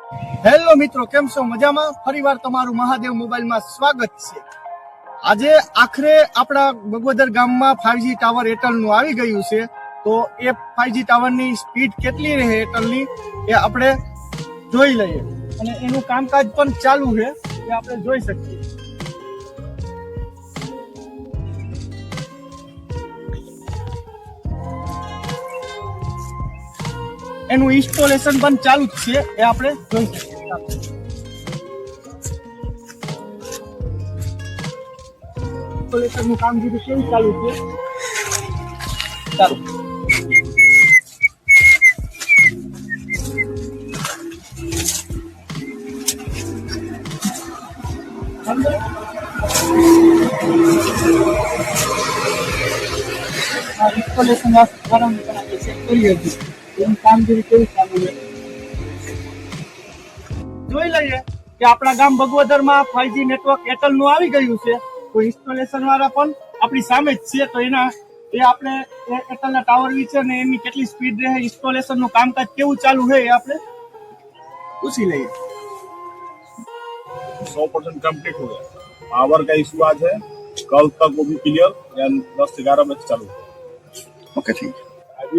Hello મિત્રો, કેમ છો? મજામાં? ફરીવાર તમારું મહાદેવ મોબાઈલમાં સ્વાગત છે। આજે આખરે આપણા બગવદર ગામમાં 5G ટાવર એરટેલનું આવી ગયું છે। તો એ 5G ટાવરની સ્પીડ કેટલી રહે એરટેલની એ આપણે જોઈ લઈએ અને એનું કામકાજ પણ ચાલુ છે એ આપણે જોઈ શકીએ। એનું ઇન્સ્ટોલેશન પણ ચાલુ જ છે એ આપણે જોઈ શકીએ। ઇન્સ્ટોલેશનનું કામગીરી કેવી ચાલુ છે ચાલો। ઇન્સ્ટોલેશન કરીએ છીએ કામગીરી કેવી ચાલુ છે જોઈ લઈએ કે આપણા ગામ બગવદરમાં 5G નેટવર્ક એરટેલનું આવી ગયું છે। તો ઇન્સ્ટોલેશન વાળા પણ આપણી સામે જ છે। તો એ આપણે એરટેલના ટાવર વિશે ને એની કેટલી સ્પીડ રહે, ઇન્સ્ટોલેશનનું કામકાજ કેવું ચાલુ છે એ આપણે પૂછી લઈએ। 100% कंप्लीट हो गया। पावर का इशू आज है, कल तक वो भी क्लियर, 10 से 11 बजे चालू। ओके, ठीक है। अभी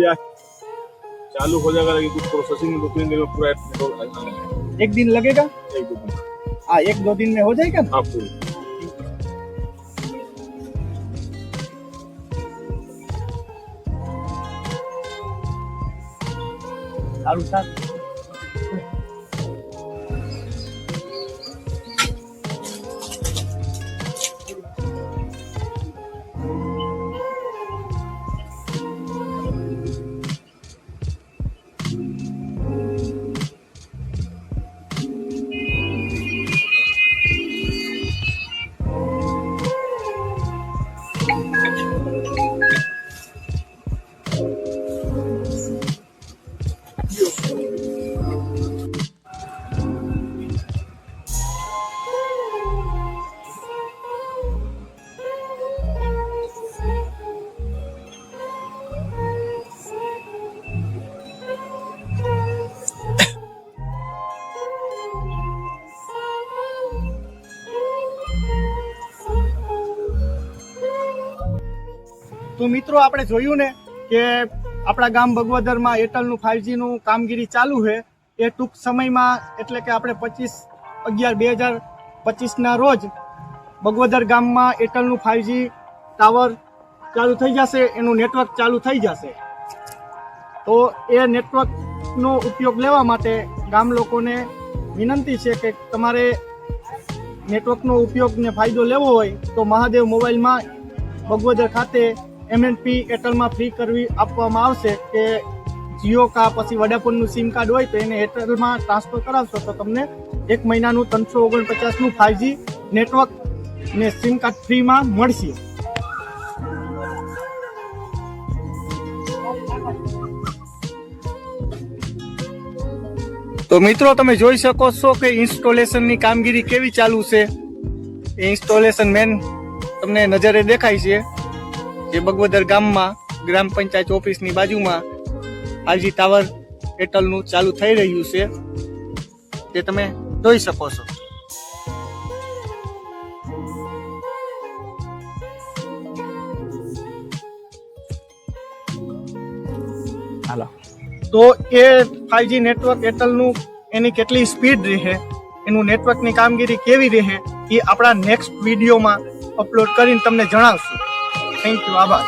चालू हो जाएगा, लेकिन कुछ प्रोसेसिंग में 2-3 दिन में पूरा एक दिन लगेगा? 1-2 दिन। हाँ, 1-2 दिन में हो जाएगा ना? हाँ, पूरी। सारू साहब તો મિત્રો આપણે જોયું ને કે આપણા ગામ બગવદરમાં એરટેલનું 5G નું કામગીરી ચાલુ છે। એ ટૂંક સમયમાં એટલે કે આપણે 25/11/2025 ના રોજ બગવદર ગામમાં એરટેલનું 5G ટાવર ચાલુ થઈ જશે, એનું નેટવર્ક ચાલુ થઈ જશે। તો એ નેટવર્કનો ઉપયોગ લેવા માટે ગામ લોકોને વિનંતી છે કે તમારે નેટવર્કનો ઉપયોગ ને ફાયદો લેવો હોય તો મહાદેવ મોબાઈલમાં બગવદર ખાતે MNP એરટેલમાં ફ્રી કરવી આપવામાં આવશે કે જીઓ કા પછી વડાફોનનું સિમ કાર્ડ હોય તો એને એરટેલમાં ટ્રાન્સફર કરાવશો તો તમને 1 મહિનાનું 349નું 5G નેટવર્ક ને સિમ કાર્ડ ફ્રીમાં મળશે। તો મિત્રો તમે જોઈ શકો છો કે ઇન્સ્ટોલેશનની કામગીરી કેવી ચાલુ છે। એ ઇન્સ્ટોલેશન મેન તમને નજરે દેખાય છે જે બગવદર ગામમાં ગ્રામ પંચાયત ઓફિસની બાજુમાં 5G ટાવર એરટેલનું ચાલુ થઈ રહ્યું છે તે તમે જોઈ શકો છો। હાલો, તો એ 5G નેટવર્ક એરટેલનું એની કેટલી સ્પીડ રહે, એનું નેટવર્કની કામગીરી કેવી રહે એ આપણા નેક્સ્ટ વિડીયોમાં અપલોડ કરીને તમને જણાવશું। થેન્ક યુ, આભાર।